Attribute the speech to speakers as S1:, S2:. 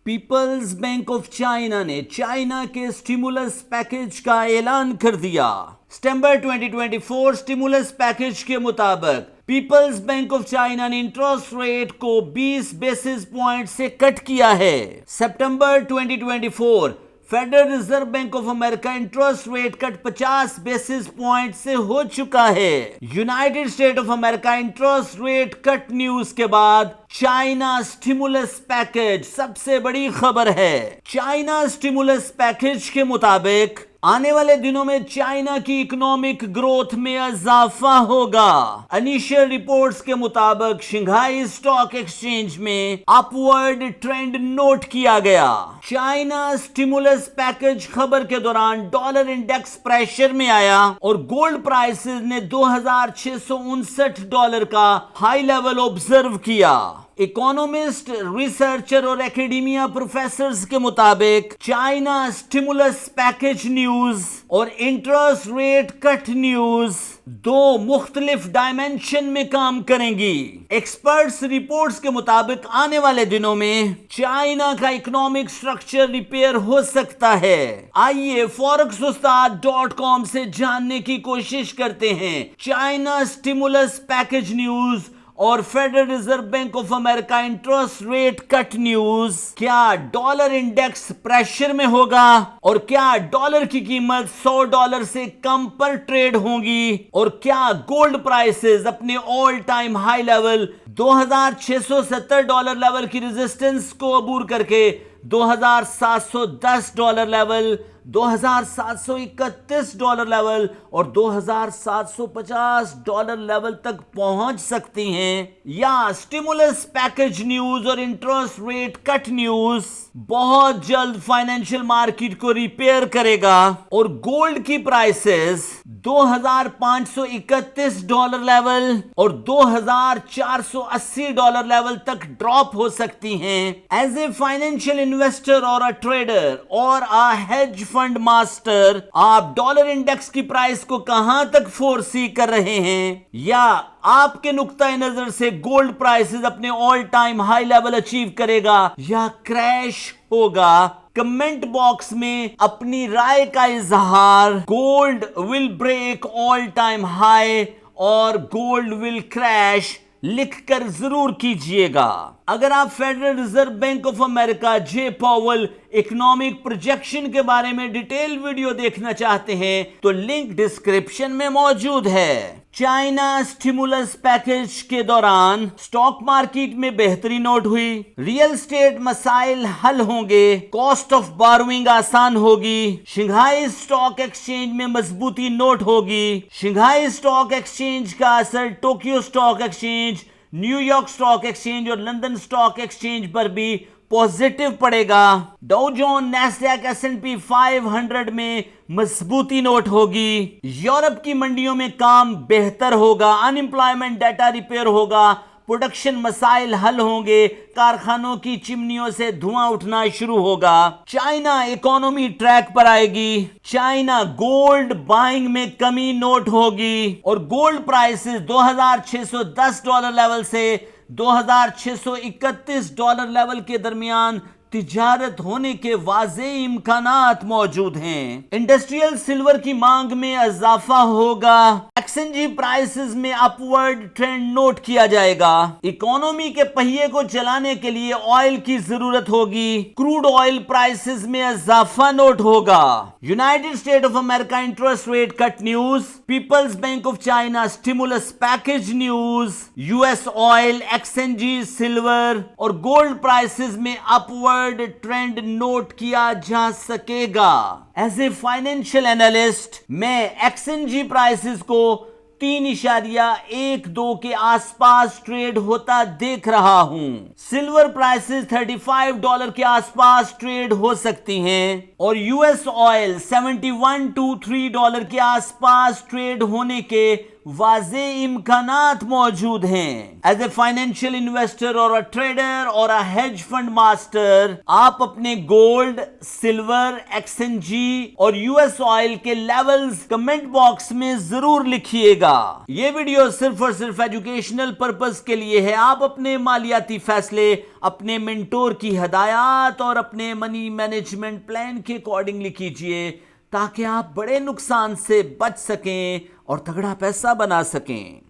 S1: Peoples Bank of China ने China के stimulus package का ऐलान कर दिया। सितंबर 2024 स्टिमुलस पैकेज के मुताबिक पीपल्स बैंक ऑफ चाइना ने इंटरेस्ट रेट को 20 बेसिस पॉइंट से कट किया है। सितंबर 2024 federal Reserve Bank of America interest rate cut 50 basis point से हो चुका है। United State of America interest rate cut news के बाद चाइना स्टिमुलस पैकेज सबसे बड़ी खबर है। चाइना स्टिमुलस पैकेज के मुताबिक आने वाले दिनों में चाइना की इकोनॉमिक ग्रोथ में इजाफा होगा। इनिशियल रिपोर्ट्स के मुताबिक शंघाई स्टॉक एक्सचेंज में अपवर्ड ट्रेंड नोट किया गया। चाइना स्टिमुलस पैकेज खबर के दौरान डॉलर इंडेक्स प्रेशर में आया और गोल्ड प्राइसेस ने $2,659 का हाई लेवल ऑब्जर्व किया। इकोनॉमिस्ट, रिसर्चर और एकेडमिया प्रोफेसर्स के मुताबिक चाइना स्टिमुलस पैकेज न्यूज और इंटरेस्ट रेट कट न्यूज दो मुख्तलिफ डायमेंशन में काम करेंगी। एक्सपर्ट्स रिपोर्ट्स के मुताबिक आने वाले दिनों में चाइना का इकोनॉमिक स्ट्रक्चर रिपेयर हो सकता है। आइए forex-ustad.com से जानने की कोशिश करते हैं चाइना स्टिमुलस पैकेज न्यूज और federal Reserve Bank of America interest rate cut news. क्या डॉलर इंडेक्स प्रेशर में होगा और क्या डॉलर की कीमत $100 से कम पर ट्रेड होंगी और क्या गोल्ड प्राइसेस अपने all time high level $2,670 level की रेजिस्टेंस को अबूर करके $2,710 लेवल, $2,731 लेवल और $2,750 लेवल तक पहुंच सकती हैं, या स्टिमुलस पैकेज न्यूज और इंटरेस्ट रेट कट न्यूज बहुत जल्द फाइनेंशियल मार्केट को रिपेयर करेगा और गोल्ड की प्राइसेस $2,531 लेवल और $2,480 लेवल तक ड्रॉप हो सकती हैं। एज ए फाइनेंशियल इन्वेस्टर और अ ट्रेडर और अ हेज फंड मास्टर, आप डॉलर इंडेक्स की प्राइस को कहां तक फोरसी कर रहे हैं, या आपके नुक्ता नजर से गोल्ड प्राइसेस अपने all time high level achieve करेगा या क्रैश होगा? कमेंट बॉक्स में अपनी राय का इजहार gold will break all time high और गोल्ड विल क्रैश लिखकर जरूर कीजिएगा। अगर आप Federal Reserve Bank of America J Powell economic projection के बारे में डिटेल वीडियो देखना चाहते हैं तो लिंक डिस्क्रिप्शन में मौजूद है। चाइना स्टिमुलस पैकेज के दौरान स्टॉक मार्केट में बेहतरी नोट हुई, रियल एस्टेट मसाइल हल होंगे, कॉस्ट ऑफ बोरोइंग आसान होगी, शंघाई स्टॉक एक्सचेंज में मजबूती नोट होगी। शंघाई स्टॉक एक्सचेंज का असर Tokyo stock exchange, New York stock exchange और लंदन स्टॉक एक्सचेंज पर भी पॉजिटिव पड़ेगा। डाउ जोन्स, नैस्डैक, S&P 500 में मजबूती नोट होगी। यूरोप की मंडियों में काम बेहतर होगा, अनएम्प्लॉयमेंट डाटा रिपेयर होगा, प्रोडक्शन मसाइल हल होंगे, कारखानों की चिमनियों से धुआं उठना शुरू होगा। चाइना इकोनॉमी ट्रैक पर आएगी। चाइना गोल्ड बाइंग में कमी नोट होगी और गोल्ड प्राइसेस $2,610 लेवल से $2,631 लेवल के दरमियान तिजारत होने के वाज़े इम्कानात मौजूद हैं। इंडस्ट्रियल सिल्वर की मांग में इजाफा होगा। एक्सचेंज प्राइसेस में अपवर्ड ट्रेंड नोट किया जाएगा। इकोनॉमी के पहिए को चलाने के लिए ऑयल की जरूरत होगी। क्रूड ऑयल प्राइसेस में इजाफा नोट होगा। United State of America interest rate cut news, People's Bank of China stimulus package news, US oil, exchange silver और गोल्ड प्राइसेस में अपवर्ड ट्रेंड नोट किया जा सकेगा। एज ए फाइनेंशियल एनालिस्ट मैं exchange prices को 3.12 के आसपास ट्रेड होता देख रहा हूं। सिल्वर प्राइसेस $35 के आसपास ट्रेड हो सकती हैं और यूएस ऑयल $71 to $3 के आसपास ट्रेड होने के वाजे इम्कानात मौजूद हैं। एज ए फाइनेंशियल इन्वेस्टर और अ ट्रेडर और अ हेज फंड मास्टर, आप अपने गोल्ड, सिल्वर, एक्सएनजी और यूएस ऑयल के लेवल्स कमेंट बॉक्स में जरूर लिखिएगा। ये वीडियो सिर्फ और सिर्फ एजुकेशनल पर्पस के लिए है। आप अपने मालियाती फैसले अपने मेंटोर की हदायत और अपने मनी मैनेजमेंट प्लान के अकॉर्डिंगली कीजिए, ताकि आप बड़े नुकसान से बच सकें और तगड़ा पैसा बना सकें।